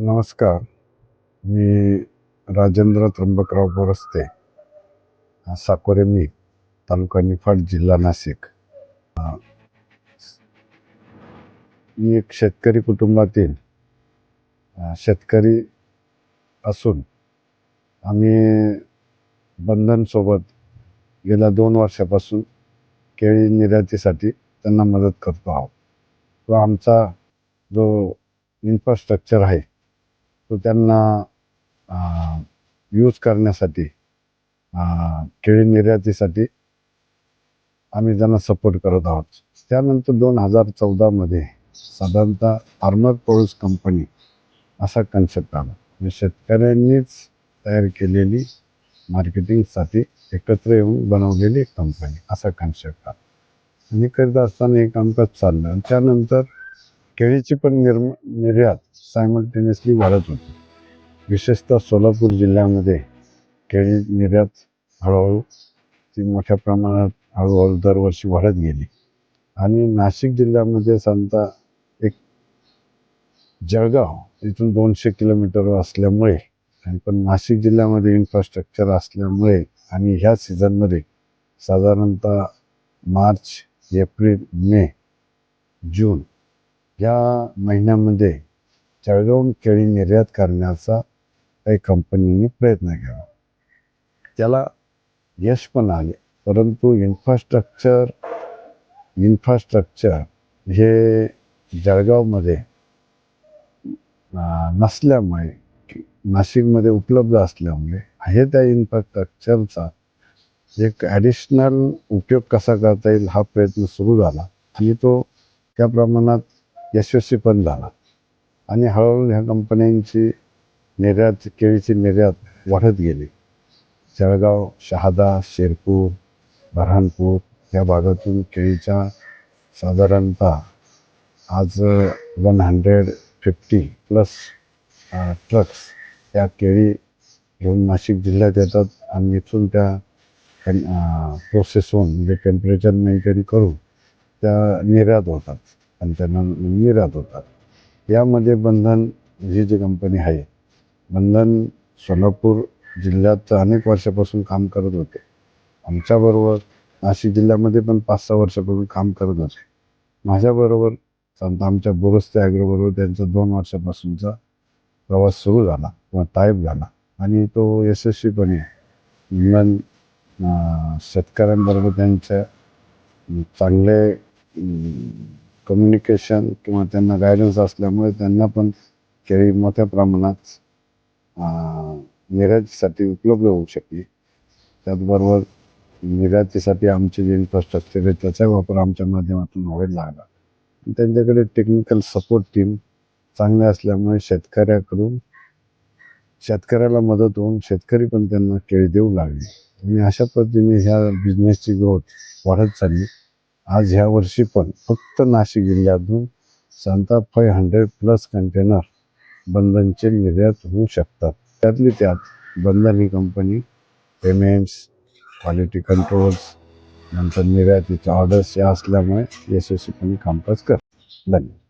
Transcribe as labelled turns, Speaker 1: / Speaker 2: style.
Speaker 1: नमस्कार. मी राजेंद्र त्र्यंबकराव बोरस्ते, साकोरे मी, तालुका निफाड, जिल्हा नाशिक. मी एक शेतकरी कुटुंबातील शेतकरी असून आम्ही बंधनसोबत गेल्या 2 वर्षापासून केळी निर्यातीसाठी त्यांना मदत करतो आहोत. तो आमचा जो इन्फ्रास्ट्रक्चर आहे तो त्यांना यूज करण्यासाठी, केळी निर्यातीसाठी आम्ही त्यांना सपोर्ट करत आहोत. त्यानंतर 2014मध्ये साधारणतः फार्मर प्रोड्यूस कंपनी असा कन्सेप्ट आला. म्हणजे शेतकऱ्यांनीच तयार केलेली मार्केटिंगसाठी एकत्र येऊन बनवलेली कंपनी असा कन्सेप्ट आला. आणि करत असताना हे कामकाज चाललं. त्यानंतर केळीची पण निर्यात सायमल्टेनियसली वाढत होती. विशेषतः सोलापूर जिल्ह्यामध्ये केळी निर्यात हळूहळू ती मोठ्या प्रमाणात हळूहळू दरवर्षी वाढत गेली. आणि नाशिक जिल्ह्यामध्ये साधारणतः एक जळगाव इथून 200 किलोमीटरवर असल्यामुळे आणि पण नाशिक जिल्ह्यामध्ये इन्फ्रास्ट्रक्चर असल्यामुळे आणि ह्या सीझनमध्ये साधारणतः मार्च, एप्रिल, मे, जून या महिन्यामध्ये जळगावहून केळी निर्यात करण्याचा काही कंपनीने प्रयत्न केला. त्याला यश पण आले, परंतु इन्फ्रास्ट्रक्चर हे जळगावमध्ये नसल्यामुळे, नाशिकमध्ये उपलब्ध असल्यामुळे हे त्या इन्फ्रास्ट्रक्चरचा एक ॲडिशनल उपयोग कसा करता येईल हा प्रयत्न सुरू झाला आणि तो त्या प्रमाणात यशस्वी पण झाला. आणि हळूहळू ह्या कंपन्यांची निर्यात, केळीची निर्यात वाढत गेली. जळगाव, शहादा, शिरपूर, बऱ्हाणपूर या भागातून केळीच्या साधारणतः आज 150+ ट्रक्स त्या केळी घेऊन नाशिक जिल्ह्यात येतात आणि इथून त्या प्रोसेस होऊन म्हणजे टेम्परेचर मेंटेन करून त्या निर्यात होतात आणि त्यांना निर्यात होतात. यामध्ये बंधन ही जी कंपनी आहे, बंधन सोलापूर जिल्ह्यात अनेक वर्षापासून काम करत होते. आमच्याबरोबर नाशिक जिल्ह्यामध्ये पण 5-6 वर्षापासून काम करत होते. माझ्याबरोबर आमच्या बोरस्ते ॲग्रोबरोबर त्यांचा 2 वर्षापासूनचा प्रवास सुरू झाला किंवा टाईप झाला आणि तो यशस्वीपणे शेतकऱ्यांबरोबर त्यांच्या चांगले कम्युनिकेशन किंवा त्यांना गायडन्स असल्यामुळे त्यांना पण केळी मोठ्या प्रमाणात निर्यातीसाठी उपलब्ध होऊ शकली. त्याचबरोबर निर्यातीसाठी आमचे जे इन्फ्रास्ट्रक्चर आहे त्याचा वापर आमच्या माध्यमातून व्हायला लागला. त्यांच्याकडे टेक्निकल सपोर्ट टीम चांगले असल्यामुळे शेतकऱ्याला मदत होऊन शेतकरी पण त्यांना केळी देऊ लागले आणि अशा पद्धतीने ह्या बिझनेसची ग्रोथ वाढत चालली. आज ह्या वर्षी पण फक्त नाशिक जिल्ह्यातून साधारणतः 500+ कंटेनर बंधनचे निर्यात होऊ शकतात. त्यातली त्यात बंधन ही कंपनी पेमेंट्स, क्वालिटी कंट्रोल्स, नंतर निर्यातीचे ऑर्डर्स या असल्यामुळे यशस्वीपणे कामकाज करते. धन्यवाद.